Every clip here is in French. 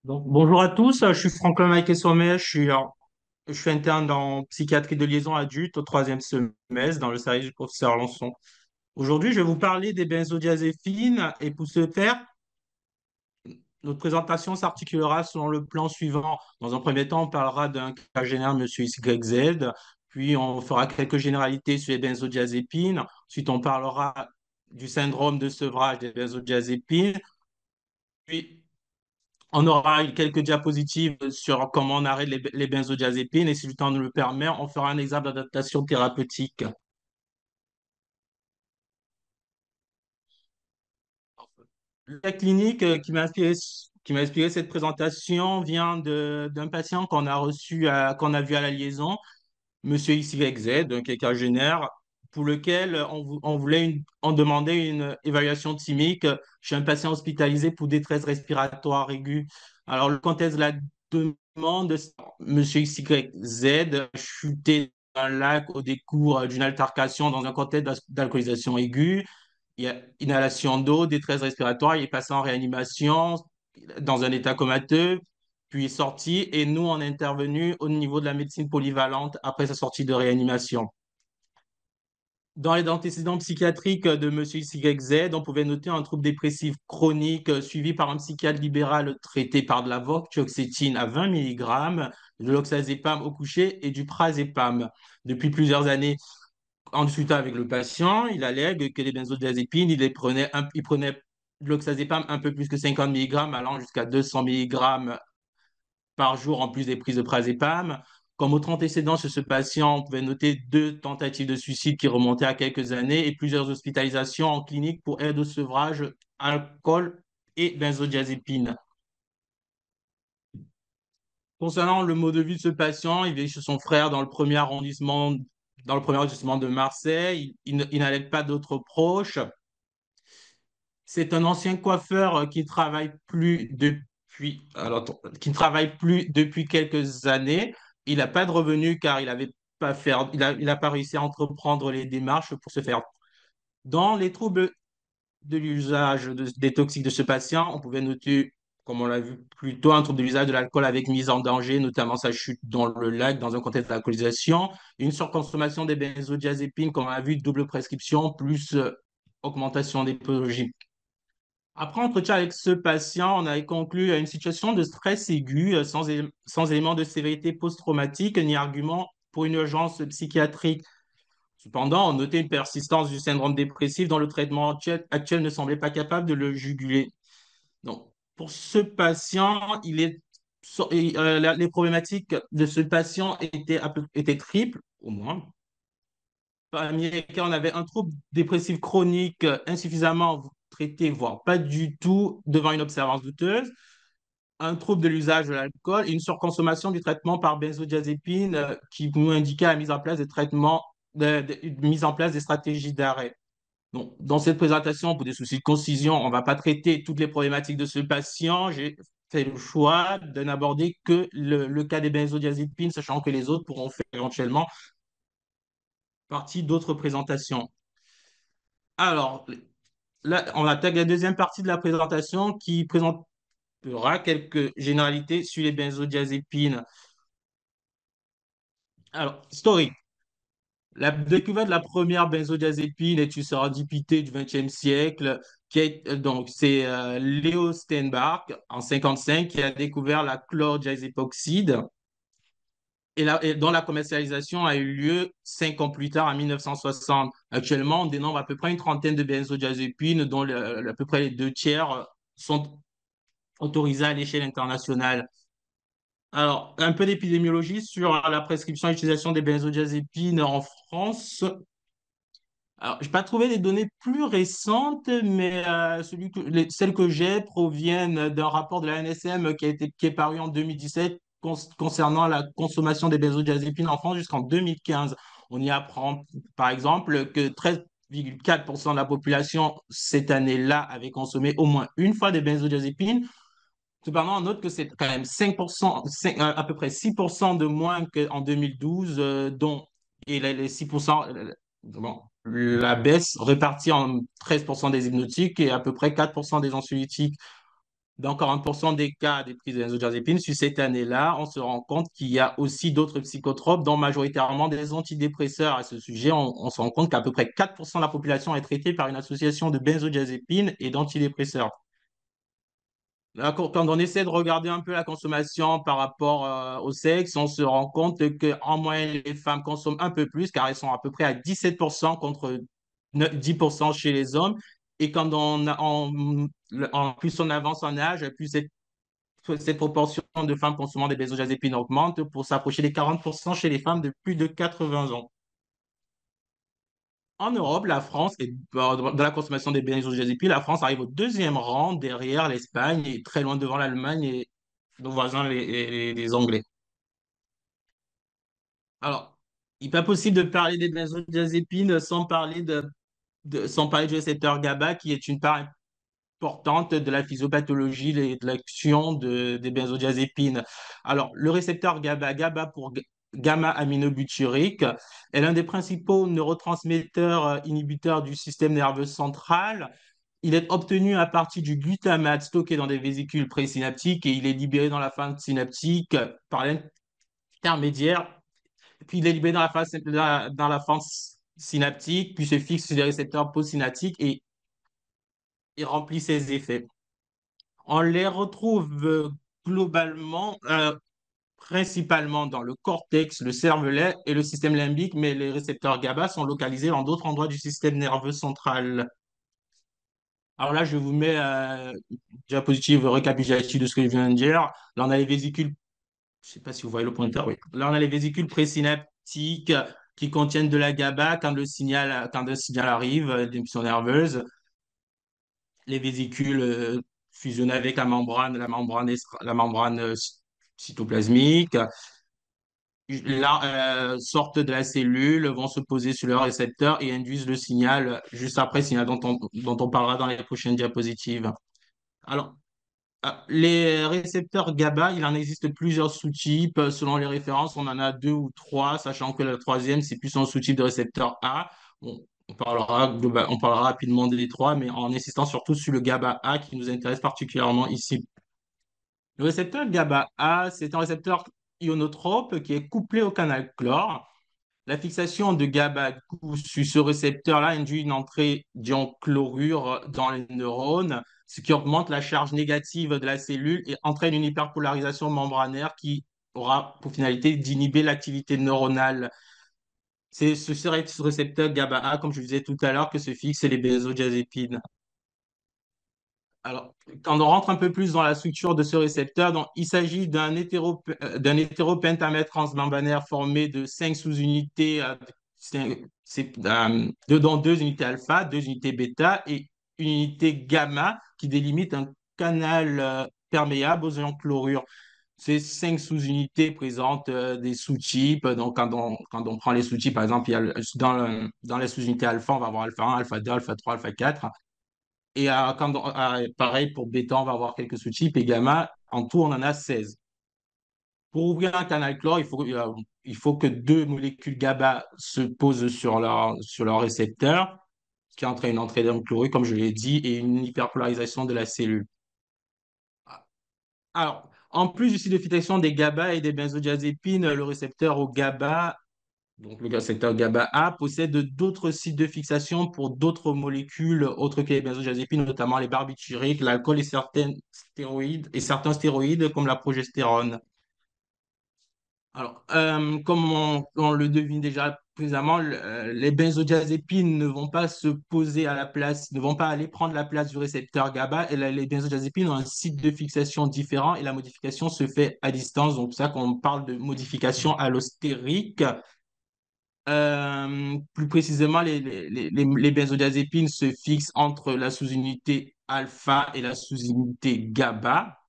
Donc, bonjour à tous, je suis Franklin Maïké Sommet, je suis interne en psychiatrie de liaison adulte au troisième semestre dans le service du professeur Lançon. Aujourd'hui, je vais vous parler des benzodiazépines et pour ce faire, notre présentation s'articulera selon le plan suivant. Dans un premier temps, on parlera d'un cas général, monsieur XYZ, puis on fera quelques généralités sur les benzodiazépines. Ensuite, on parlera du syndrome de sevrage des benzodiazépines. Puis, on aura eu quelques diapositives sur comment on arrête les benzodiazépines et si le temps nous le permet, on fera un exemple d'adaptation thérapeutique. La clinique qui m'a inspiré cette présentation vient d'un patient qu'on a reçu, qu'on a vu à la liaison, Monsieur XYZ, donc quinquagénaire, pour lequel on demandait une évaluation thymique chez un patient hospitalisé pour détresse respiratoire aiguë. Alors, le contexte de la demande, Monsieur XYZ a chuté dans un lac au décours d'une altercation dans un contexte d'alcoolisation aiguë. Il y a inhalation d'eau, détresse respiratoire, il est passé en réanimation dans un état comateux, puis est sorti et nous, on est intervenu au niveau de la médecine polyvalente après sa sortie de réanimation. Dans les antécédents psychiatriques de M. XYZ, on pouvait noter un trouble dépressif chronique suivi par un psychiatre libéral traité par de la voxétine à 20 mg, de l'oxazépam au coucher et du prazépam depuis plusieurs années. En discutant avec le patient, il allègue que les benzodiazépines, il prenait de l'oxazépam un peu plus que 50 mg, allant jusqu'à 200 mg par jour en plus des prises de prazépam. Comme autre antécédent chez ce patient, on pouvait noter deux tentatives de suicide qui remontaient à quelques années et plusieurs hospitalisations en clinique pour aide au sevrage, alcool et benzodiazépine. Concernant le mode de vie de ce patient, il vit chez son frère dans le premier arrondissement de Marseille. Il n'allait pas d'autres proches. C'est un ancien coiffeur qui ne travaille plus depuis quelques années. Il n'a pas de revenus car il a pas réussi à entreprendre les démarches pour se faire. Dans les troubles de des toxiques de ce patient, on pouvait noter, comme on l'a vu plus tôt, un trouble de l'usage de l'alcool avec mise en danger, notamment sa chute dans le lac dans un contexte d'alcoolisation, une surconsommation des benzodiazépines, comme on a vu, double prescription, plus augmentation des pathologies. Après entretien avec ce patient, on a conclu à une situation de stress aigu sans élément de sévérité post-traumatique ni argument pour une urgence psychiatrique. Cependant, on notait une persistance du syndrome dépressif dont le traitement actuel ne semblait pas capable de le juguler. Donc, pour ce patient, les problématiques de ce patient étaient triples, au moins. Parmi lesquels on avait un trouble dépressif chronique insuffisamment traité, voire pas du tout, devant une observance douteuse, un trouble de l'usage de l'alcool et une surconsommation du traitement par benzodiazépine qui nous indiquait la mise en place des traitements, mise en place des stratégies d'arrêt. Donc, dans cette présentation, pour des soucis de concision, on ne va pas traiter toutes les problématiques de ce patient. J'ai fait le choix de n'aborder que le cas des benzodiazépines, sachant que les autres pourront faire éventuellement partie d'autres présentations. Alors, là, on attaque la deuxième partie de la présentation qui présentera quelques généralités sur les benzodiazépines. Alors, historique. La découverte de la première benzodiazépine est une sérendipité du XXe siècle. C'est Léo Steinbach en 55 qui a découvert la chlordiazepoxide et dont la commercialisation a eu lieu 5 ans plus tard, en 1960. Actuellement, on dénombre à peu près une trentaine de benzodiazépines, dont à peu près les deux tiers sont autorisés à l'échelle internationale. Alors, un peu d'épidémiologie sur la prescription et l'utilisation des benzodiazépines en France. Alors, je n'ai pas trouvé des données plus récentes, mais celles que j'ai proviennent d'un rapport de la NSM qui est paru en 2017 concernant la consommation des benzodiazépines en France jusqu'en 2015. On y apprend, par exemple, que 13,4% de la population cette année-là avait consommé au moins une fois des benzodiazépines. Cependant, on note que c'est quand même 5%, à peu près 6% de moins qu'en 2012, et les 6%, bon, la baisse répartie en 13% des hypnotiques et à peu près 4% des anxiolytiques. Dans 40% des cas des prises de benzodiazépines, sur cette année-là, on se rend compte qu'il y a aussi d'autres psychotropes, dont majoritairement des antidépresseurs. À ce sujet, on se rend compte qu'à peu près 4% de la population est traitée par une association de benzodiazépines et d'antidépresseurs. Là, quand on essaie de regarder un peu la consommation par rapport au sexe, on se rend compte qu'en moyenne, les femmes consomment un peu plus, car elles sont à peu près à 17% contre 10% chez les hommes. Et quand plus on avance en âge, plus cette proportion de femmes consommant des benzodiazépines augmente pour s'approcher des 40% chez les femmes de plus de 80 ans. En Europe, la France, dans la consommation des benzodiazépines, la France arrive au deuxième rang derrière l'Espagne et très loin devant l'Allemagne et nos voisins, les Anglais. Alors, il n'est pas possible de parler des benzodiazépines sans parler du récepteur GABA, qui est une part importante de la physiopathologie et de l'action des benzodiazépines. Alors, le récepteur GABA, GABA pour gamma-aminobutyrique, est l'un des principaux neurotransmetteurs inhibiteurs du système nerveux central. Il est obtenu à partir du glutamate stocké dans des vésicules présynaptiques et il est libéré dans la phase synaptique par l'intermédiaire, puis il est libéré dans la phase synaptique, puis se fixe sur les récepteurs postsynaptiques et remplit ses effets. On les retrouve globalement, principalement dans le cortex, le cervelet et le système limbique, mais les récepteurs GABA sont localisés dans d'autres endroits du système nerveux central. Alors là, je vous mets une diapositive récapitulative de ce que je viens de dire. Là, on a les vésicules, je ne sais pas si vous voyez le pointeur, oui. Là, on a les vésicules présynaptiques qui contiennent de la GABA quand le signal arrive, d'émission nerveuse. Les vésicules fusionnent avec la membrane cytoplasmique. Là, sortent de la cellule, vont se poser sur le récepteur et induisent le signal juste après, signal dont on parlera dans les prochaines diapositives. Alors, les récepteurs GABA, il en existe plusieurs sous-types. Selon les références, on en a deux ou trois, sachant que le troisième, c'est plus un sous-type de récepteur A. On parlera rapidement des trois, mais en insistant surtout sur le GABA A qui nous intéresse particulièrement ici. Le récepteur GABA A, c'est un récepteur ionotrope qui est couplé au canal chlore. La fixation de GABA du coup, sur ce récepteur-là induit une entrée d'ion chlorure dans les neurones, ce qui augmente la charge négative de la cellule et entraîne une hyperpolarisation membranaire qui aura pour finalité d'inhiber l'activité neuronale. C'est ce récepteur GABA-A, comme je vous disais tout à l'heure, que se fixent les benzodiazépines. Alors, quand on rentre un peu plus dans la structure de ce récepteur, donc, il s'agit d'un hétéropentamètre transmembranaire formé de 5 sous-unités, dont 2 unités alpha, 2 unités bêta et une unité gamma qui délimite un canal perméable aux ions chlorure. Ces 5 sous-unités présentent des sous-types. Donc, quand on prend les sous-types, par exemple, dans les sous-unités alpha, on va avoir alpha 1, alpha 2, alpha 3, alpha 4. Et pareil pour bêta, on va avoir quelques sous-types et gamma. En tout, on en a 16. Pour ouvrir un canal chlore, il faut que deux molécules GABA se posent sur leur récepteur, ce qui entraîne une entrée d'ion chlorure, comme je l'ai dit, et une hyperpolarisation de la cellule. Alors, en plus du site de fixation des GABA et des benzodiazépines, le récepteur au GABA, donc le récepteur GABA-A, possède d'autres sites de fixation pour d'autres molécules autres que les benzodiazépines, notamment les barbituriques, l'alcool et certains stéroïdes comme la progestérone. Alors, comme on le devine déjà précédemment, les benzodiazépines ne vont pas se poser à la place, ne vont pas aller prendre la place du récepteur GABA. Et les benzodiazépines ont un site de fixation différent et la modification se fait à distance. Donc, c'est ça qu'on parle de modification allostérique. Plus précisément, les benzodiazépines se fixent entre la sous-unité alpha et la sous-unité GABA.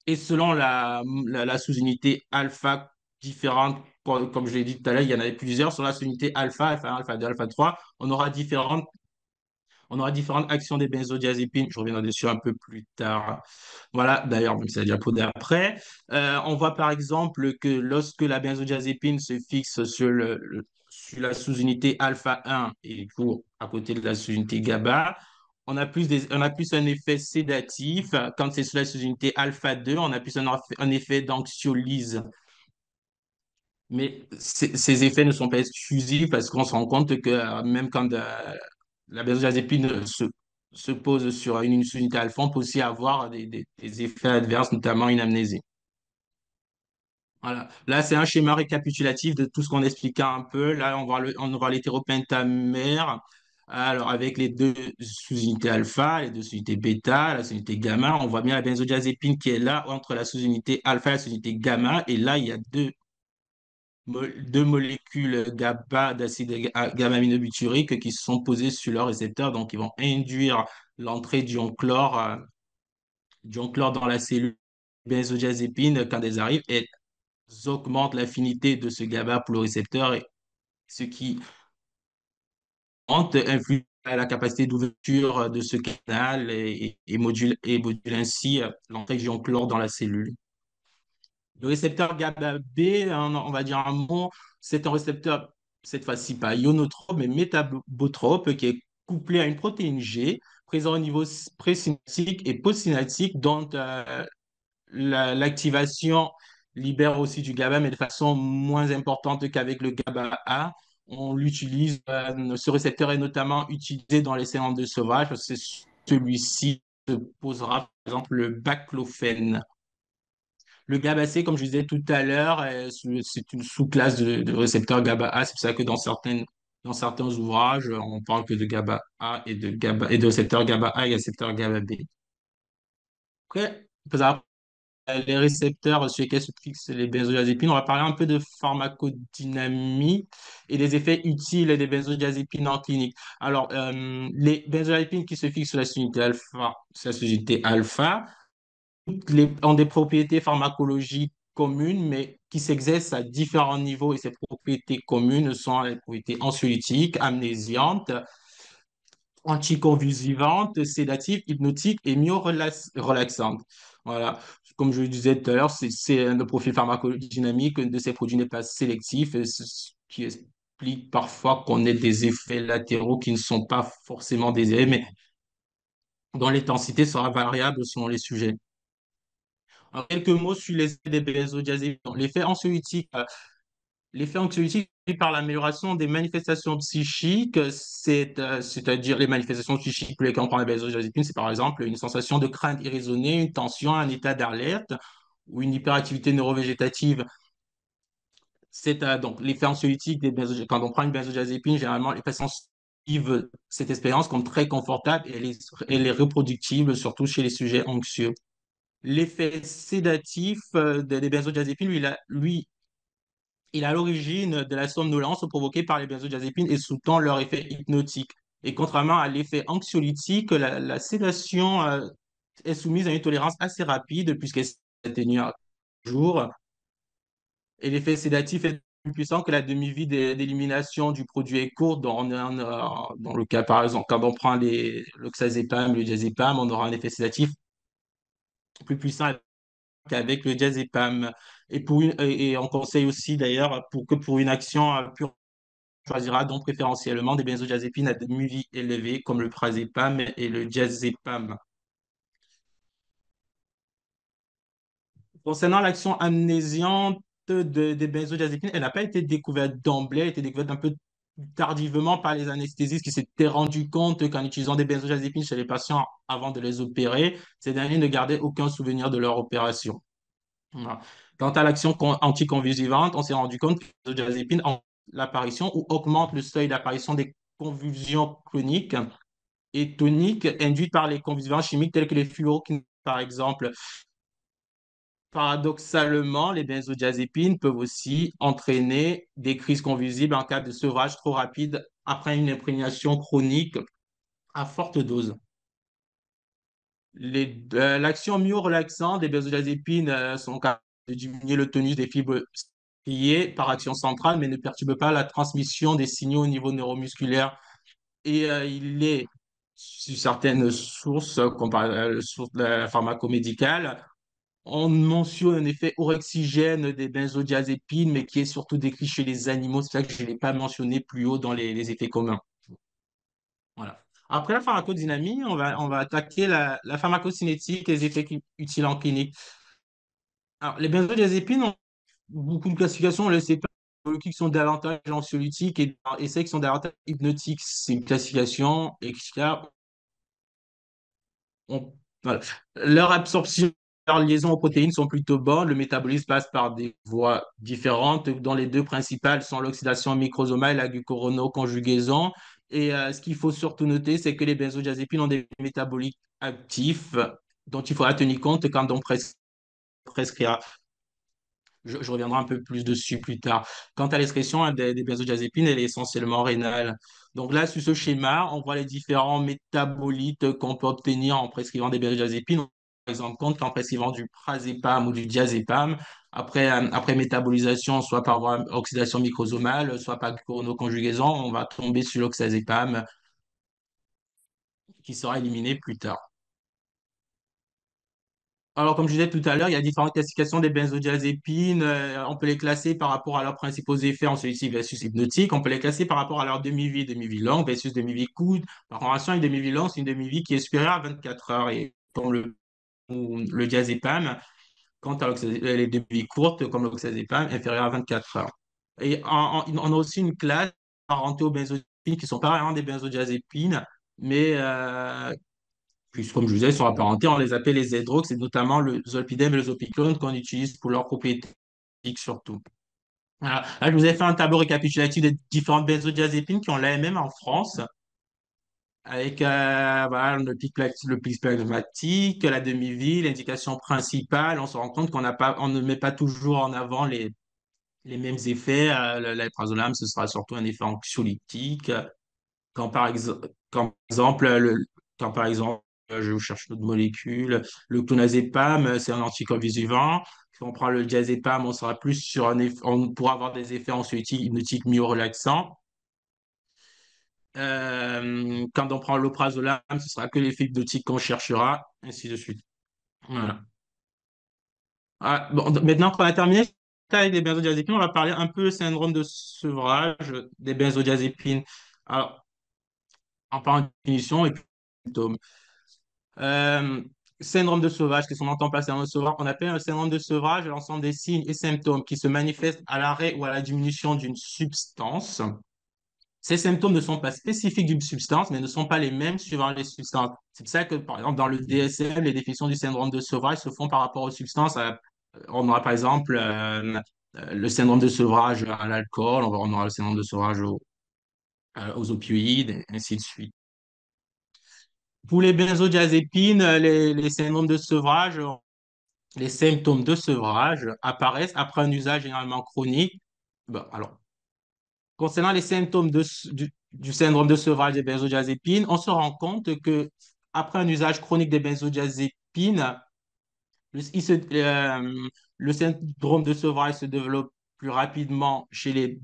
Et selon la sous-unité alpha différente, comme je l'ai dit tout à l'heure, il y en avait plusieurs. Sur la sous-unité alpha, alpha 1, alpha 2, alpha 3, on aura différentes actions des benzodiazépines. Je reviendrai dessus un peu plus tard. Voilà, d'ailleurs, même c'est la diapo d'après. On voit par exemple que lorsque la benzodiazépine se fixe sur la sous-unité alpha 1 et du coup à côté de la sous-unité GABA, on a plus un effet sédatif. Quand c'est sous la sous-unité alpha 2, on a plus un effet d'anxiolyse. Mais ces effets ne sont pas exclusifs parce qu'on se rend compte que même quand la benzodiazépine se pose sur une sous-unité alpha, on peut aussi avoir des effets adverses, notamment une amnésie. Voilà. Là, c'est un schéma récapitulatif de tout ce qu'on expliquait un peu. Là, on aura l'hétéropentamère, alors avec les deux sous-unités alpha, les deux sous-unités bêta, la sous-unité gamma. On voit bien la benzodiazépine qui est là entre la sous-unité alpha et la sous-unité gamma. Et là, il y a deux molécules GABA d'acide gamma-aminobutyrique qui se sont posées sur leur récepteur. Donc, ils vont induire l'entrée d'ion chlore dans la cellule benzodiazépine quand elles arrivent. Et augmente l'affinité de ce GABA pour le récepteur, et ce qui influe à la capacité d'ouverture de ce canal et module ainsi l'entrée d'ion chlore dans la cellule. Le récepteur GABA B, on va dire un mot, c'est un récepteur, cette fois-ci pas ionotrope, mais métabotrope, qui est couplé à une protéine G, présent au niveau présynaptique et postsynaptique, dont l'activation libère aussi du GABA, mais de façon moins importante qu'avec le GABA-A. On l'utilise, ce récepteur est notamment utilisé dans les séances de sauvage, parce que celui-ci se posera, par exemple, le baclofène. Le GABA-C, comme je disais tout à l'heure, c'est une sous-classe de récepteur GABA-A. C'est pour ça que dans certains ouvrages, on parle que de GABA-A et de récepteur GABA-A et récepteur GABA-B. Après, il faut savoir les récepteurs sur lesquels se fixent les benzodiazépines. On va parler un peu de pharmacodynamie et des effets utiles des benzodiazépines en clinique. Alors, les benzodiazépines qui se fixent sur la soluté alpha, ont des propriétés pharmacologiques communes, mais qui s'exercent à différents niveaux. Et ces propriétés communes sont les propriétés anxiolytiques, amnésiantes, anticonvulsivantes, sédatives, hypnotiques et myorelaxantes. Voilà. Comme je le disais tout à l'heure, le profil pharmacodynamique de ces produits n'est pas sélectif, et ce qui explique parfois qu'on ait des effets latéraux qui ne sont pas forcément désirés, mais dont l'intensité sera variable selon les sujets. Alors, quelques mots sur les effets des benzodiazépines. L'effet anxiolytique par l'amélioration des manifestations psychiques, c'est-à-dire les manifestations psychiques pour lesquelles on prend la benzodiazépine, c'est par exemple une sensation de crainte irraisonnée, une tension, un état d'alerte ou une hyperactivité neurovégétative. Donc l'effet anxiolytique quand on prend une benzodiazépine, généralement les patients vivent cette expérience comme très confortable et elle est reproductible, surtout chez les sujets anxieux. L'effet sédatif des benzodiazépines, il est à l'origine de la somnolence provoquée par les benzodiazépines et sous-tend leur effet hypnotique. Et contrairement à l'effet anxiolytique, la sédation est soumise à une tolérance assez rapide puisqu'elle s'atténue à jour. Et l'effet sédatif est plus puissant que la demi-vie d'élimination du produit est courte. Dans le cas, par exemple, quand on prend l'oxazépam, le diazépam, on aura un effet sédatif plus puissant qu'avec le diazépam. Et on conseille aussi d'ailleurs pour une action pure, on choisira donc préférentiellement des benzodiazépines à demi-vie élevée comme le prazépam et le diazépam. Concernant l'action amnésiante des benzodiazépines, elle n'a pas été découverte d'emblée, elle a été découverte un peu tardivement par les anesthésistes qui s'étaient rendus compte qu'en utilisant des benzodiazépines chez les patients avant de les opérer, ces derniers ne gardaient aucun souvenir de leur opération. Voilà. Quant à l'action anticonvulsivante, on s'est rendu compte que les benzodiazépines ont l'apparition ou augmentent le seuil d'apparition des convulsions chroniques et toniques induites par les convulsivants chimiques tels que les fluoroquines, par exemple. Paradoxalement, les benzodiazépines peuvent aussi entraîner des crises convulsives en cas de sevrage trop rapide après une imprégnation chronique à forte dose. L'action myorelaxante des benzodiazépines sont capables de diminuer le tonus des fibres striées par action centrale, mais ne perturbent pas la transmission des signaux au niveau neuromusculaire. Et il est, sur certaines sources, comme par la source de la pharmacomédicale, on mentionne un effet orexigène des benzodiazépines, mais qui est surtout décrit chez les animaux. C'est pour ça que je ne l'ai pas mentionné plus haut dans les effets communs. Voilà. Après la pharmacodynamie, on va attaquer la pharmacocinétique et les effets utiles en clinique. Alors, les benzodiazépines ont beaucoup de classifications. On les sépare. Qui sont davantage anxiolytiques et celles qui sont davantage hypnotiques. C'est une classification et on- voilà. Leur absorption, leur liaison aux protéines sont plutôt bonnes. Le métabolisme passe par des voies différentes, dont les deux principales sont l'oxydation microsomale et la glucuronoconjugaison. Et ce qu'il faut surtout noter, c'est que les benzodiazépines ont des métabolites actifs dont il faudra tenir compte quand on prescrit. Je reviendrai un peu plus dessus plus tard. Quant à l'expression hein, des benzodiazépines, elle est essentiellement rénale. Donc là, sur ce schéma, on voit les différents métabolites qu'on peut obtenir en prescrivant des benzodiazépines. Par exemple, compte qu'en prescrivant du prazépam ou du diazépam, après métabolisation, soit par voie oxydation microsomale, soit par chronoconjugaison, on va tomber sur l'oxazépam qui sera éliminé plus tard. Alors, comme je disais tout à l'heure, il y a différentes classifications des benzodiazépines. On peut les classer par rapport à leurs principaux effets en celui-ci versus hypnotique. On peut les classer par rapport à leur demi-vie longue versus demi-vie courte. Par relation à une demi-vie longue, c'est une demi-vie qui est supérieure à 24 heures. Et comme le diazépam, quant à les demi-vies courtes, comme l'oxazépam, inférieure à 24 heures. Et on a aussi une classe apparentée aux benzodiazépines qui sont pas vraiment des benzodiazépines, mais puis, comme je vous disais, ils sont apparentés, on les appelle les Z-drogues, c'est notamment le zolpidem et le zopiclone qu'on utilise pour leurs propriétés physiques surtout. Voilà. Là, je vous ai fait un tableau récapitulatif des différentes benzodiazépines qui ont l'AMM en France, avec voilà, le pic plasmatique, la demi-vie, l'indication principale. On se rend compte on ne met pas toujours en avant les mêmes effets. L'alprazolam, ce sera surtout un effet anxiolytique. Quand par exemple, par exemple, je vous cherche une autre molécule, le clonazepam, c'est un anticorps vivant. Si on prend le diazépam, on sera plus sur on pourra avoir des effets anxiolytiques, hypnotiques, myorelaxants. Quand on prend l'oprazolam, ce sera que l'effet hypnotique qu'on cherchera, ainsi de suite. Voilà. Ah, bon, maintenant qu'on a terminé avec les benzodiazépines, on va parler un peu du syndrome de sevrage des benzodiazépines. Alors, en parlant de définition et puis de symptômes. Euh, Syndrome de sevrage, qu'est-ce qu'on entend par syndrome de sevrage? On appelle un syndrome de sevrage l'ensemble des signes et symptômes qui se manifestent à l'arrêt ou à la diminution d'une substance. Ces symptômes ne sont pas spécifiques d'une substance, mais ne sont pas les mêmes suivant les substances. C'est pour ça que, par exemple, dans le DSM, les définitions du syndrome de sevrage se font par rapport aux substances. On aura par exemple le syndrome de sevrage à l'alcool, on aura le syndrome de sevrage aux opioïdes, et ainsi de suite. Pour les benzodiazépines, les syndromes de sevrage, les symptômes de sevrage apparaissent après un usage généralement chronique. Bon, alors, concernant les symptômes du syndrome de sevrage des benzodiazépines, on se rend compte que après un usage chronique des benzodiazépines, le, il se- le syndrome de sevrage se développe plus rapidement chez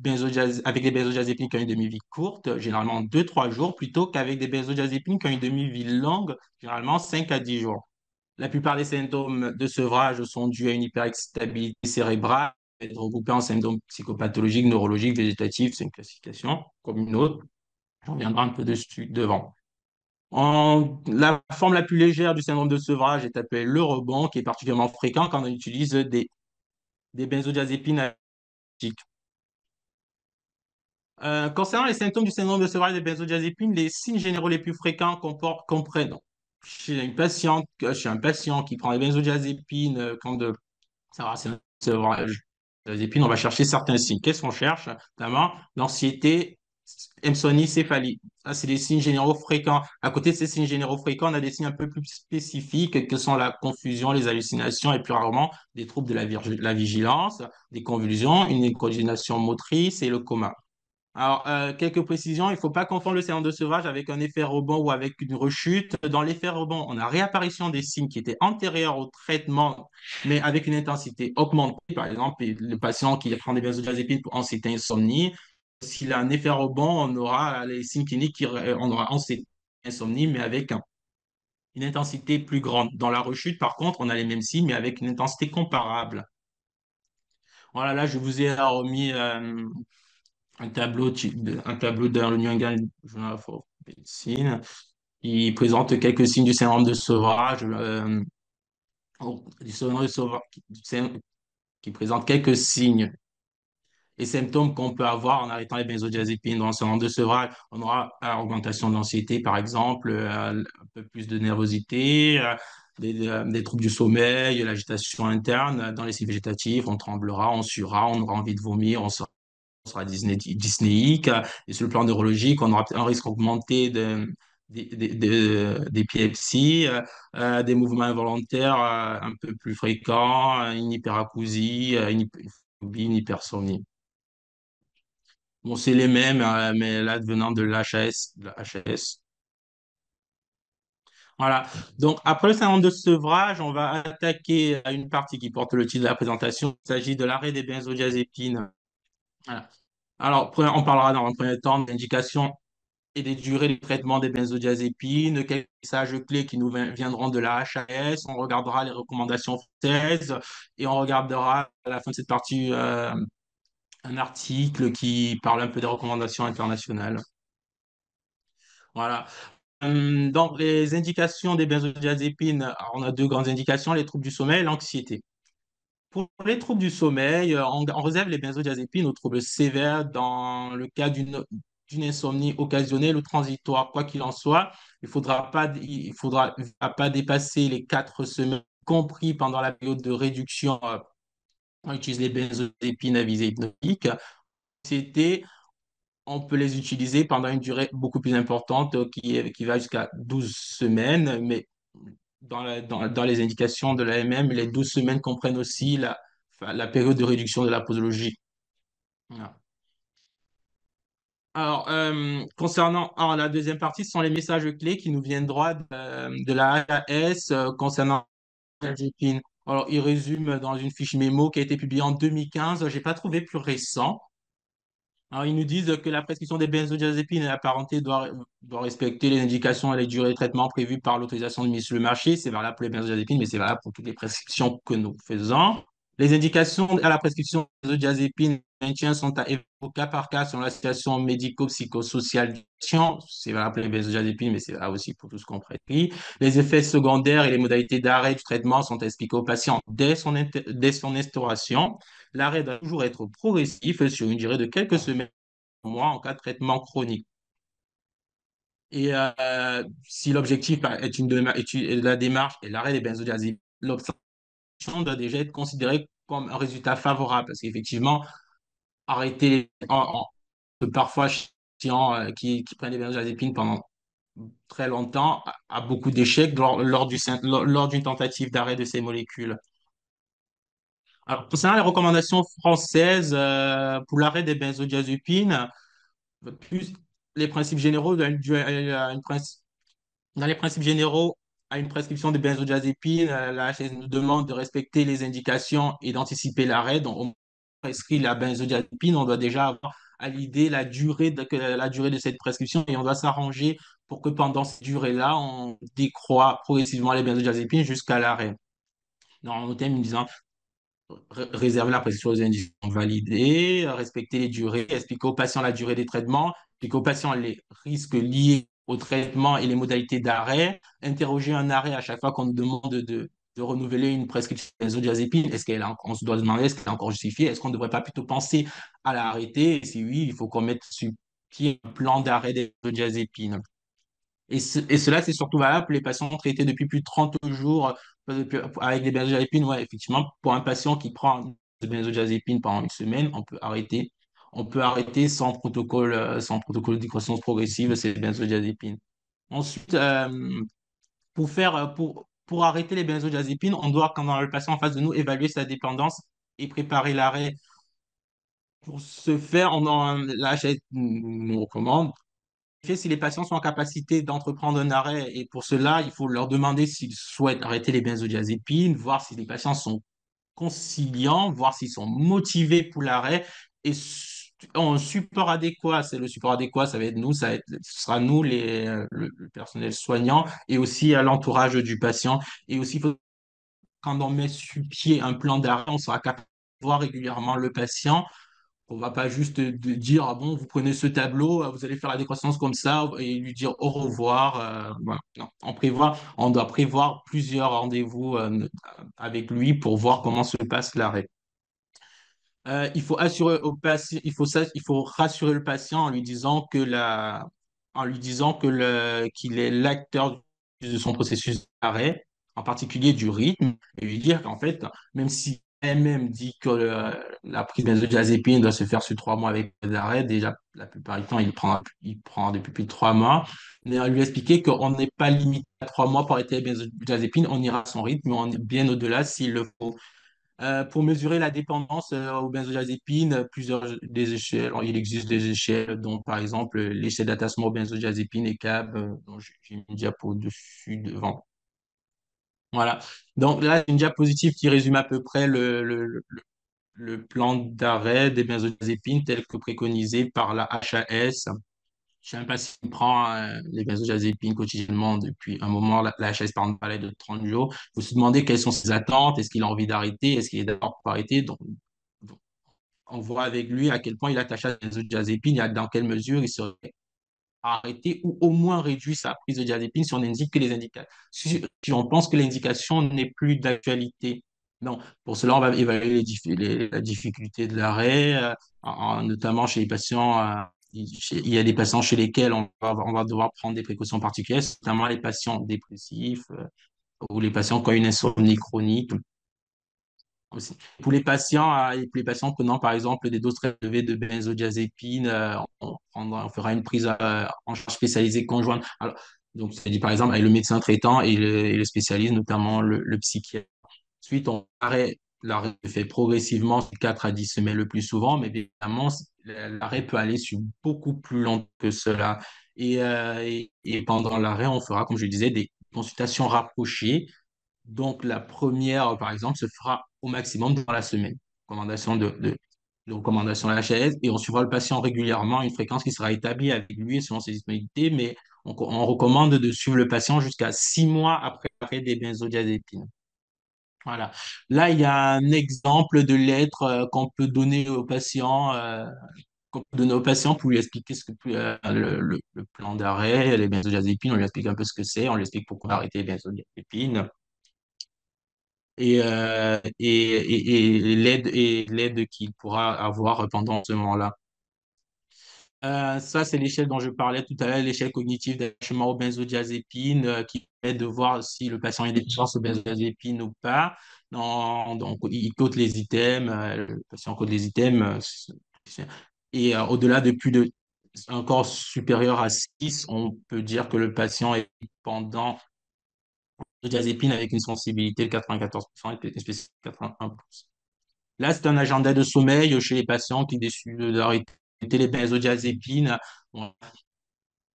avec les benzodiazépines qui ont une demi-vie courte, généralement 2 3 jours, plutôt qu'avec des benzodiazépines qui ont une demi-vie longue, généralement 5 à 10 jours. La plupart des symptômes de sevrage sont dus à une hyperexcitabilité cérébrale, être regroupés en symptômes psychopathologiques, neurologiques, végétatifs, c'est une classification comme une autre. J'en reviendrai un peu dessus devant. La forme la plus légère du syndrome de sevrage est appelée le rebond, qui est particulièrement fréquent quand on utilise des benzodiazépines actives. Concernant les symptômes du syndrome de sevrage des benzodiazépines, les signes généraux les plus fréquents comprennent chez un patient qui prend des benzodiazépines, ça va, c'est un sevrage. Les épines, on va chercher certains signes. Qu'est-ce qu'on cherche? Notamment l'anxiété, insomnie, céphalie. Ça, c'est des signes généraux fréquents. À côté de ces signes généraux fréquents, on a des signes un peu plus spécifiques que sont la confusion, les hallucinations et plus rarement des troubles de la vigilance, des convulsions, une coordination motrice et le coma. Alors, quelques précisions, il ne faut pas confondre le syndrome de sevrage avec un effet rebond ou avec une rechute. Dans l'effet rebond, on a réapparition des signes qui étaient antérieurs au traitement, mais avec une intensité augmentée. Par exemple, le patient qui prend des benzodiazépines pour anxiété, insomnie, s'il a un effet rebond, on aura les signes cliniques, on aura anxiété, insomnie, mais avec une intensité plus grande. Dans la rechute, par contre, on a les mêmes signes, mais avec une intensité comparable. Voilà, là, je vous ai remis un tableau d'un New England Journal of Medicine. qui présente quelques signes du syndrome de sevrage, du syndrome de sevrage, qui présente quelques signes et symptômes qu'on peut avoir en arrêtant les benzodiazépines. Dans ce syndrome de sevrage, on aura augmentation de l'anxiété, par exemple, un peu plus de nervosité, des troubles du sommeil, l'agitation interne. Dans les signes végétatifs, on tremblera, on suera, on aura envie de vomir, on sera dyspnéique. Et sur le plan neurologique, on aura un risque augmenté d'épilepsie, des mouvements involontaires un peu plus fréquents, une hyperacousie, une hypersomnie. Bon, c'est les mêmes, mais là, venant de l'HAS, de la HAS. Voilà. Donc, après le syndrome de sevrage, on va attaquer à une partie qui porte le titre de la présentation. Il s'agit de l'arrêt des benzodiazépines. Voilà. Alors, on parlera dans un premier temps d'indications et des durées de traitement des benzodiazépines, quelques messages clés qui nous viendront de la HAS. On regardera les recommandations françaises et on regardera à la fin de cette partie un article qui parle un peu des recommandations internationales. Voilà. Donc, les indications des benzodiazépines, alors, on a deux grandes indications, les troubles du sommeil et l'anxiété. Pour les troubles du sommeil, on réserve les benzodiazépines aux troubles sévères dans le cas d'une insomnie occasionnelle ou transitoire. Quoi qu'il en soit, il faudra pas dépasser les 4 semaines, compris pendant la période de réduction. On utilise les benzodiazépines à visée hypnotique. C'était On peut les utiliser pendant une durée beaucoup plus importante qui va jusqu'à 12 semaines, mais dans les indications de l'AMM, les 12 semaines comprennent aussi la période de réduction de la posologie. Voilà. Alors, concernant la deuxième partie, ce sont les messages clés qui nous viennent droit de la HAS concernant la Jepine. Alors, il résume dans une fiche mémo qui a été publiée en 2015. Je n'ai pas trouvé plus récent. Alors, ils nous disent que la prescription des benzodiazépines et apparentées doit respecter les indications et les durées de traitement prévues par l'autorisation de mise sur le marché. C'est valable pour les benzodiazépines, mais c'est valable pour toutes les prescriptions que nous faisons. Les indications à la prescription des benzodiazépines maintien sont à évaluer au cas par cas selon la situation médico-psychosociale du patient. C'est valable pour les benzodiazépines, mais c'est valable aussi pour tout ce qu'on prescrit. Les effets secondaires et les modalités d'arrêt du traitement sont expliqués au patient dès son instauration. L'arrêt doit toujours être progressif sur une durée de quelques semaines ou mois en cas de traitement chronique. Et si l'objectif est la démarche et l'arrêt des benzodiazépines, l'observation doit déjà être considérée comme un résultat favorable parce qu'effectivement, arrêter parfois chiants qui prennent des benzodiazépines pendant très longtemps a beaucoup d'échecs lors d'une tentative d'arrêt de ces molécules. Alors, concernant les recommandations françaises pour l'arrêt des benzodiazépines, plus les principes généraux, dans les principes généraux, à une prescription de benzodiazépine, la HAS nous demande de respecter les indications et d'anticiper l'arrêt. Donc, on prescrit la benzodiazépine, on doit déjà avoir à l'idée la durée de cette prescription et on doit s'arranger pour que pendant cette durée-là, on décroît progressivement les benzodiazépines jusqu'à l'arrêt. Dans le thème, disant réserver la prescription aux individus validés, respecter les durées, expliquer aux patients la durée des traitements, expliquer aux patients les risques liés au traitement et les modalités d'arrêt, interroger un arrêt à chaque fois qu'on nous demande de renouveler une prescription de benzodiazépine. On se doit demander est-ce qu'elle est encore justifiée? Est-ce qu'on ne devrait pas plutôt penser à l'arrêter? Et si oui, il faut qu'on mette sur pied un plan d'arrêt des benzodiazépines. Et cela, c'est surtout valable pour les patients traités depuis plus de 30 jours avec des benzodiazépines. Ouais, effectivement, pour un patient qui prend des benzodiazépines pendant une semaine, on peut arrêter sans protocole de croissance progressive ces benzodiazépines. Ensuite, pour arrêter les benzodiazépines, on doit, quand on a le patient en face de nous, évaluer sa dépendance et préparer l'arrêt. Pour ce faire, la HAS nous recommande si les patients sont en capacité d'entreprendre un arrêt. Et pour cela, il faut leur demander s'ils souhaitent arrêter les benzodiazépines, voir si les patients sont conciliants, voir s'ils sont motivés pour l'arrêt. Et un support adéquat, c'est le support adéquat, ça va être nous, ce sera nous, le personnel soignant, et aussi à l'entourage du patient. Et aussi, quand on met sur pied un plan d'arrêt, on sera capable de voir régulièrement le patient On va pas juste dire, ah bon, vous prenez ce tableau, vous allez faire la décroissance comme ça et lui dire au revoir. Voilà. Non. On doit prévoir plusieurs rendez-vous avec lui pour voir comment se passe l'arrêt. Il faut assurer au patient, il faut rassurer le patient en lui disant qu'il est l'acteur de son processus d'arrêt, en particulier du rythme, et lui dire qu'en fait, même si elle-même dit que la prise de benzodiazépine doit se faire sur 3 mois avec l'arrêt, déjà, la plupart du temps, il prend depuis plus de 3 mois, mais à lui expliquer qu'on n'est pas limité à 3 mois pour arrêter la benzodiazépine, on ira à son rythme, mais on est bien au-delà s'il le faut. Pour mesurer la dépendance aux benzodiazépines, plusieurs des échelles. Alors, il existe des échelles, dont par exemple l'échelle d'attachement aux benzodiazépines et CAB, dont j'ai mis une diapo dessus devant. Voilà. Donc là, une diapositive qui résume à peu près le plan d'arrêt des benzodiazépines tel que préconisé par la HAS. Je ne sais même pas s'il prend les benzodiazépines quotidiennement depuis un moment. La HAS parlait de 30 jours. Vous se demandez quelles sont ses attentes. Est-ce qu'il a envie d'arrêter? Est-ce qu'il est d'accord pour arrêter? Donc, on voit avec lui à quel point il attache à la benzodiazépine et dans quelle mesure il serait arrêté ou au moins réduit sa prise de diazépine si on indique que les indications, si on pense que l'indication n'est plus d'actualité. Non, pour cela, on va évaluer la difficulté de l'arrêt, notamment chez les patients. Il y a des patients chez lesquels on va devoir prendre des précautions particulières, notamment les patients dépressifs ou les patients qui ont une insomnie chronique aussi. Et pour les patients prenant par exemple des doses très élevées de benzodiazépine, on fera une prise en charge spécialisée conjointe. Alors, donc, c'est dit par exemple avec le médecin traitant et le spécialiste, notamment le psychiatre. Ensuite, l'arrêt se fait progressivement sur 4 à 10 semaines le plus souvent, mais évidemment, l'arrêt peut aller sur beaucoup plus longtemps que cela. Et pendant l'arrêt, on fera, comme je disais, des consultations rapprochées donc, la première, par exemple, se fera au maximum dans la semaine. Recommandation de recommandation à la HAS et on suivra le patient régulièrement à une fréquence qui sera établie avec lui et selon ses disponibilités, mais on recommande de suivre le patient jusqu'à 6 mois après l'arrêt des benzodiazépines. Voilà. Là, il y a un exemple de lettre qu'on peut donner au patient pour lui expliquer le plan d'arrêt, les benzodiazépines, on lui explique un peu ce que c'est, on lui explique pourquoi arrêter les benzodiazépines et l'aide qu'il pourra avoir pendant ce moment-là. Ça, c'est l'échelle dont je parlais tout à l'heure, l'échelle cognitive d'attachement aux benzodiazépines, qui permet de voir si le patient est dépendant aux benzodiazépines ou pas. Donc, il code les items, le patient code les items. Au-delà de plus de encore supérieur à 6, on peut dire que le patient est dépendant de diazépine avec une sensibilité de 94% et une spécificité de 81%. Là, c'est un agenda de sommeil chez les patients qui décident d'arrêter les benzodiazépines. Bon,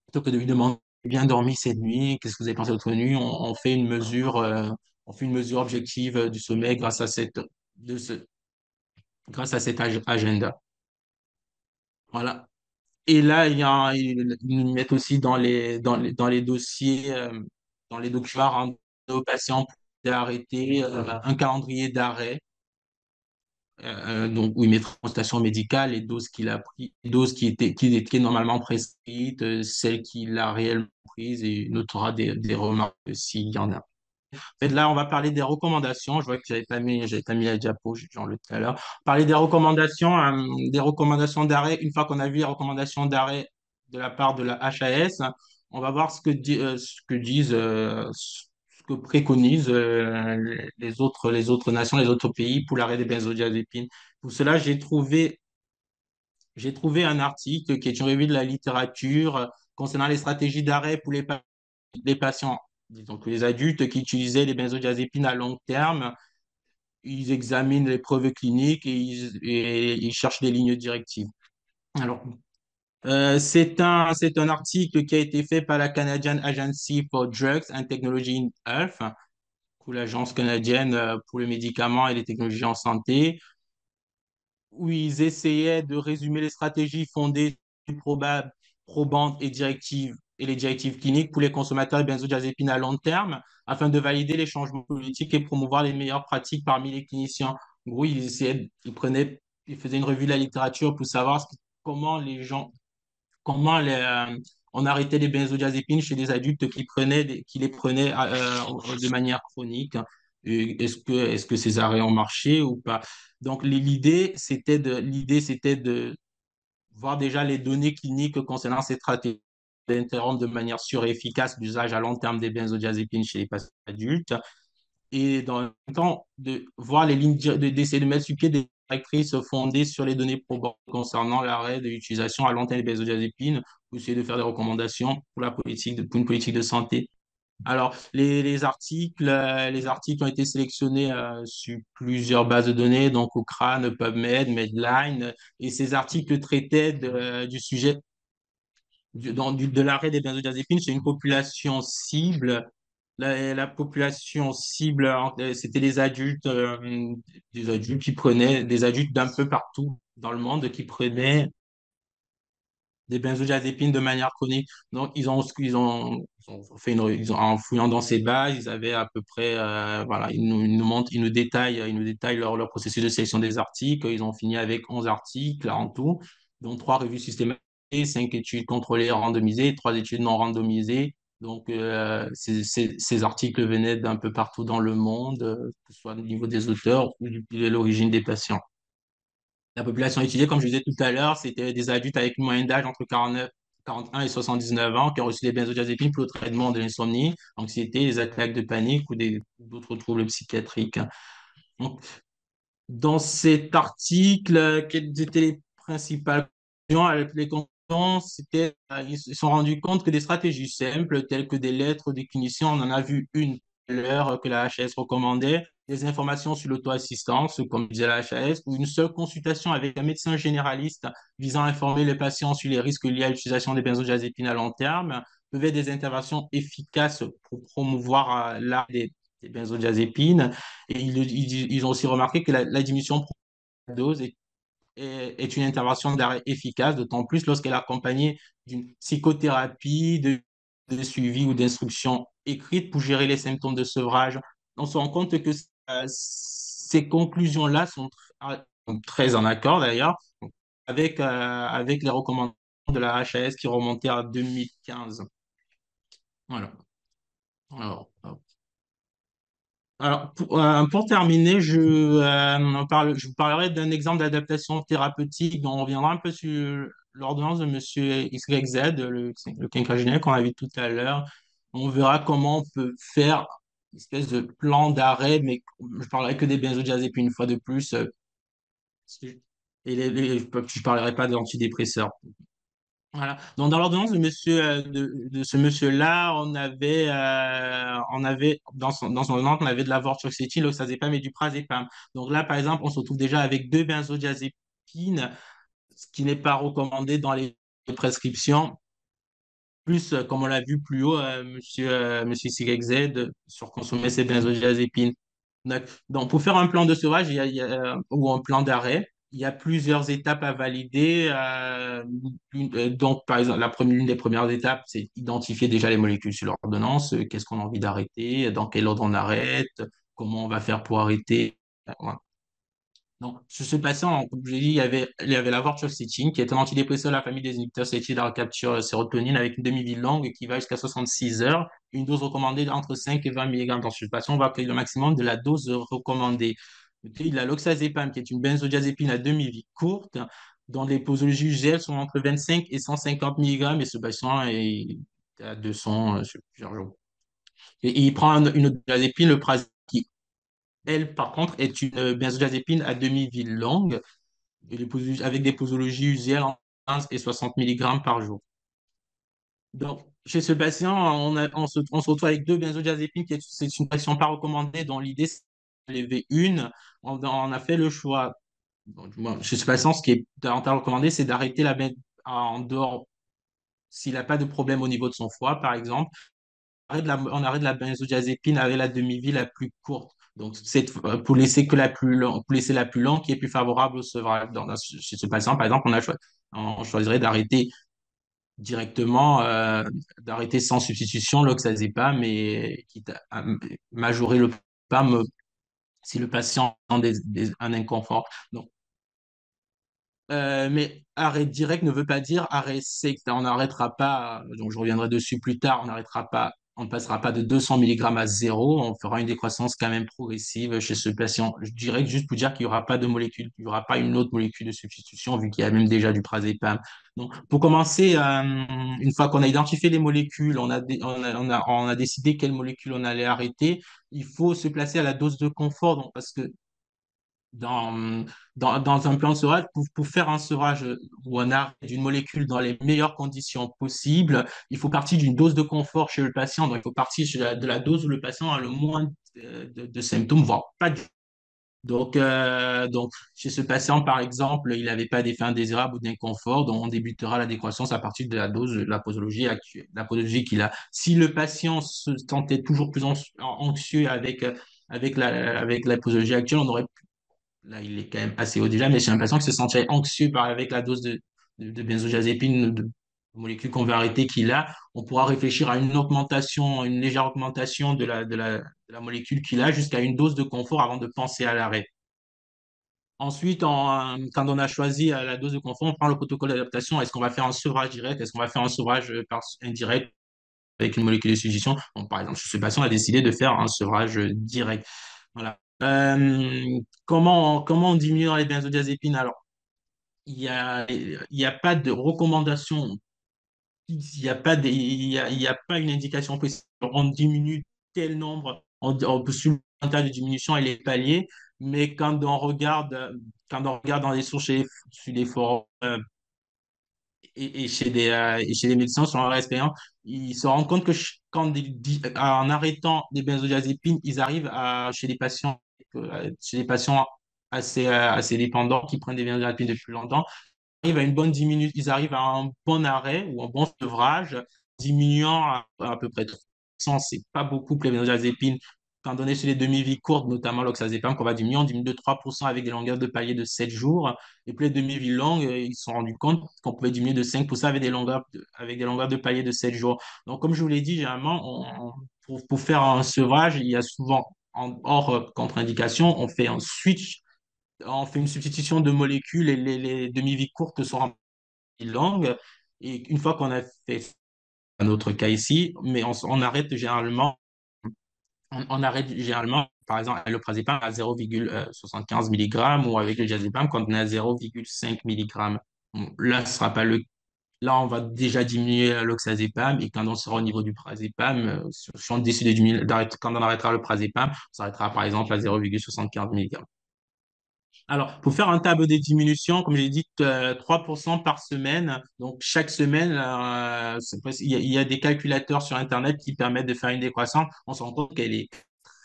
plutôt que de lui demander bien dormi cette nuit, qu'est-ce que vous avez pensé l'autre nuit, on fait une mesure objective du sommeil de ce, grâce à cet agenda. Voilà. Et là, ils mettent aussi dans les dossiers, dans les documents rendus aux patients pour arrêter un calendrier d'arrêt donc, où il mettra consultation médicale, les doses qu'il a pris, les doses qui est normalement prescrite, celles qu'il a réellement prises et notera des remarques s'il y en a. En fait, là, on va parler des recommandations. Je vois que j'avais pas mis la diapo, j'en ai tout à l'heure. Parler des recommandations d'arrêt. Une fois qu'on a vu les recommandations d'arrêt de la part de la HAS, on va voir ce que disent, ce que préconisent les autres nations, les autres pays pour l'arrêt des benzodiazépines. Pour cela, j'ai trouvé un article qui est une revue de la littérature concernant les stratégies d'arrêt pour les patients, disons que les adultes qui utilisaient les benzodiazépines à long terme, ils examinent les preuves cliniques et ils cherchent des lignes directives. Alors, c'est un article qui a été fait par la Canadian Agency for Drugs and Technology in Health, ou l'Agence canadienne pour les médicaments et les technologies en santé, où ils essayaient de résumer les stratégies fondées sur probables, probantes et les directives cliniques pour les consommateurs de benzodiazépines à long terme afin de valider les changements politiques et promouvoir les meilleures pratiques parmi les cliniciens. En gros, ils prenaient il faisait une revue de la littérature pour savoir comment les gens, comment on arrêtait les benzodiazépines chez des adultes qui les prenaient de manière chronique. Et est-ce que ces arrêts ont marché ou pas? Donc, l'idée, c'était de voir déjà les données cliniques concernant ces stratégies d'interrompre de manière sûre et efficace l'usage à long terme des benzodiazépines chez les patients adultes et dans le même temps de voir les lignes, d'essayer de mettre sur pied des directrices fondées sur les données probantes concernant l'arrêt de l'utilisation à long terme des benzodiazépines pour essayer de faire des recommandations pour pour une politique de santé. Alors, les articles ont été sélectionnés sur plusieurs bases de données, donc Cochrane, PubMed, Medline, et ces articles traitaient du sujet de l'arrêt des benzodiazépines chez une population cible. La population cible, c'était des adultes qui prenaient, des adultes d'un peu partout dans le monde qui prenaient des benzodiazépines de manière chronique. Donc, ils ont fait en fouillant dans ces bases, ils avaient à peu près, voilà, ils nous montrent, ils nous détaillent leur processus de sélection des articles. Ils ont fini avec 11 articles en tout, dont 3 revues systématiques, 5 études contrôlées randomisées, 3 études non randomisées. Donc, ces articles venaient d'un peu partout dans le monde, que ce soit au niveau des auteurs ou de l'origine des patients. La population étudiée, comme je disais tout à l'heure, c'était des adultes avec une moyenne d'âge entre 41 et 79 ans qui ont reçu des benzodiazépines pour le traitement de l'insomnie, anxiété, des attaques de panique ou d'autres troubles psychiatriques. Donc, dans cet article, quelles étaient les principales conclusions? Les conclusions, ils se sont rendus compte que des stratégies simples, telles que des lettres de définition, on en a vu une à l'heure que la HAS recommandait, des informations sur l'auto-assistance, comme disait la HAS, ou une seule consultation avec un médecin généraliste visant à informer les patients sur les risques liés à l'utilisation des benzodiazépines à long terme, peuvent être des interventions efficaces pour promouvoir l'arrêt des benzodiazépines. Et ils ont aussi remarqué que la diminution de la dose est une intervention d'arrêt efficace, d'autant plus lorsqu'elle est accompagnée d'une psychothérapie, de suivi ou d'instruction écrite pour gérer les symptômes de sevrage. On se rend compte que ces conclusions-là sont très en accord d'ailleurs avec les recommandations de la HAS qui remontaient à 2015. Voilà. Alors, pour terminer, je vous parlerai d'un exemple d'adaptation thérapeutique dont on reviendra un peu sur l'ordonnance de Monsieur XYZ, le quinquagénaire qu'on a vu tout à l'heure. On verra comment on peut faire une espèce de plan d'arrêt, mais je parlerai que des benzodiazépines une fois de plus. Je parlerai pas d'antidépresseurs. Voilà. Donc, dans l'ordonnance de ce monsieur-là, dans son ordonnance, on avait de la vortioxétine, l'oxazépam et du prazépam. Donc là, par exemple, on se retrouve déjà avec deux benzodiazépines, ce qui n'est pas recommandé dans les prescriptions. Plus, comme on l'a vu plus haut, monsieur Sirexed surconsommait ses benzodiazépines. Donc, pour faire un plan de sevrage ou un plan d'arrêt, il y a plusieurs étapes à valider. Donc, par exemple, l'une des premières étapes, c'est identifier déjà les molécules sur l'ordonnance, qu'est-ce qu'on a envie d'arrêter, dans quel ordre on arrête, comment on va faire pour arrêter. Voilà. Donc, chez ce patient, comme je l'ai dit, il y avait la vortioxétine, qui est un antidépresseur de la famille des inhibiteurs sélectifs de la capture sérotonine avec une demi-vie longue qui va jusqu'à 66 heures, une dose recommandée entre 5 et 20 mg. Dans ce patient, on va appliquer le maximum de la dose recommandée. Puis, il a l'oxazépam, qui est une benzodiazépine à demi-vie courte, dont les posologies usuelles sont entre 25 et 150 mg, et ce patient est à 200 sur plusieurs jours. Et il prend une autre benzodiazépine, le prazépam, elle, par contre, est une benzodiazépine à demi-vie longue avec des posologies usuelles en 15 et 60 mg par jour. Donc, chez ce patient, on se retrouve avec deux benzodiazépines, c'est une pression pas recommandée, dont l'idée, c'est d'élever une. On a fait le choix. Donc, chez ce patient, ce qui est davantage recommandé, c'est d'arrêter en dehors, s'il n'a pas de problème au niveau de son foie, par exemple, on arrête la benzodiazépine avec la demi-vie la plus courte. Donc, c'est pour laisser que la plus longue, pour laisser la plus longue qui est plus favorable au sevrage. Chez ce patient, par exemple, on choisirait d'arrêter directement, d'arrêter sans substitution l'oxazépam et quitte à majorer le PAM si le patient a un inconfort. Donc, Mais arrêt direct ne veut pas dire arrêt sec. On n'arrêtera pas, donc je reviendrai dessus plus tard, on n'arrêtera pas, on ne passera pas de 200 mg à zéro, on fera une décroissance quand même progressive chez ce patient. Je dirais juste pour dire qu'il n'y aura pas de molécule, il n'y aura pas une autre molécule de substitution vu qu'il y a même déjà du prazépam. Donc, pour commencer, une fois qu'on a identifié les molécules, on a décidé quelle molécule on allait arrêter, il faut se placer à la dose de confort. Donc, parce que dans, dans un plan de sevrage, pour faire un sevrage où on a d'une molécule dans les meilleures conditions possibles, il faut partir d'une dose de confort chez le patient. Donc, il faut partir de la dose où le patient a le moins de symptômes, voire pas de... Donc, chez ce patient, par exemple, il n'avait pas d'effet indésirable ou d'inconfort, donc on débutera la décroissance à partir de la dose de la posologie actuelle, la posologie qu'il a. Si le patient se sentait toujours plus anxieux avec la posologie actuelle, on aurait là, il est quand même assez haut déjà, mais j'ai l'impression qu'il se sentait anxieux avec la dose de benzodiazépine, de molécule qu'on veut arrêter qu'il a. On pourra réfléchir à une augmentation, une légère augmentation de la molécule qu'il a jusqu'à une dose de confort avant de penser à l'arrêt. Ensuite, quand on a choisi la dose de confort, on prend le protocole d'adaptation. Est-ce qu'on va faire un sevrage direct? Est-ce qu'on va faire un sevrage indirect avec une molécule de suggestion? Bon, par exemple, chez ce patient, on a décidé de faire un sevrage direct. Voilà. Comment on diminue les benzodiazépines? Alors, il y a pas de recommandation, il n'y a pas il y a pas une indication précise. On diminue tel nombre, on peut suivre un tas de diminution et les paliers, mais quand on regarde dans les sources sur les forums et chez des médecins sur leur expérience, ils se rendent compte que en arrêtant des benzodiazépines, ils arrivent chez chez des patients assez dépendants qui prennent des benzodiazépines depuis longtemps, arrivent à une bonne diminution, ils arrivent à un bon arrêt ou un bon sevrage, diminuant à peu près 3%. C'est pas beaucoup pour les benzodiazépines. Quand on est sur les demi-vies courtes, notamment l'oxazépam, qu'on va diminuer, on diminue de 3% avec des longueurs de palier de 7 jours. Et pour les demi-vies longues, ils se sont rendus compte qu'on pouvait diminuer de 5% avec des longueurs de palier de 7 jours. Donc, comme je vous l'ai dit, généralement, pour faire un sevrage, il y a souvent, hors contre-indication, on fait une substitution de molécules et les demi-vies courtes sont remplacées par des longues. Et une fois qu'on a fait un autre cas ici, mais on arrête généralement, par exemple, le prazépam à 0,75 mg ou avec le diazépam quand on est à 0,5 mg. Là, ce sera pas le Là, on va déjà diminuer l'oxazépam et quand on sera au niveau du prazépam, si on décide de quand on arrêtera le prazépam, on s'arrêtera par exemple à 0,75 mg. Alors, pour faire un tableau des diminutions, comme j'ai dit, 3% par semaine. Donc, chaque semaine, il y a des calculateurs sur Internet qui permettent de faire une décroissance. On se rend compte qu'elle est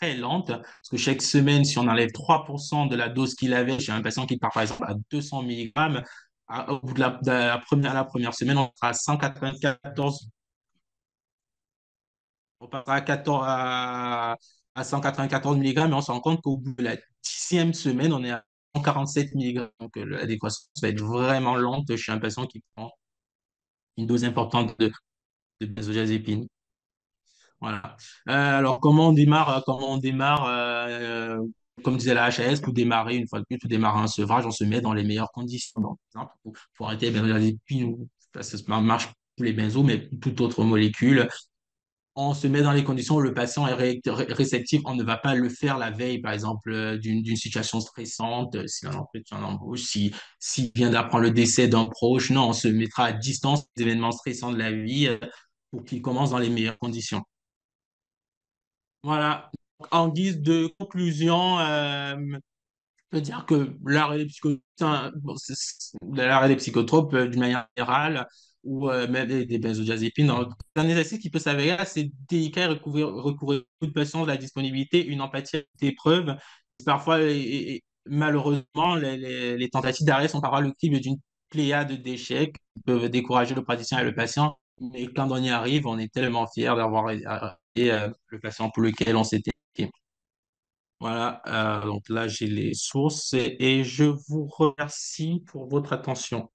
très lente parce que chaque semaine, si on enlève 3% de la dose qu'il avait chez un patient qui part par exemple à 200 mg, au bout de la première semaine, on sera à 194, on passera à 194 mg, mais on se rend compte qu'au bout de la 10e semaine, on est à 147 mg. Donc, la décroissance va être vraiment lente chez un patient qui prend une dose importante de benzodiazépine. Voilà. Alors, comment on démarre comme disait la HAS, pour démarrer, une fois de plus, pour démarrer un sevrage, on se met dans les meilleures conditions. Donc, par exemple, pour arrêter les benzodiazépines, ça marche pour les benzos, mais pour toute autre molécule, on se met dans les conditions où le patient est réceptif. On ne va pas le faire la veille, par exemple, d'une situation stressante, s'il a un entretien d'embauche, s'il vient d'apprendre le décès d'un proche. Non, on se mettra à distance des événements stressants de la vie pour qu'il commence dans les meilleures conditions. Voilà. En guise de conclusion, je peux dire que l'arrêt des psychotropes, d'une manière générale, ou même des benzodiazépines, c'est un exercice qui peut s'avérer assez délicat et recourir beaucoup de patience, de la disponibilité, une empathie à toute épreuve. Parfois, et malheureusement, les tentatives d'arrêt sont parfois le crible d'une pléiade d'échecs qui peuvent décourager le praticien et le patient. Mais quand on y arrive, on est tellement fier d'avoir arrêté le patient pour lequel on s'était. Voilà, donc là j'ai les sources et je vous remercie pour votre attention.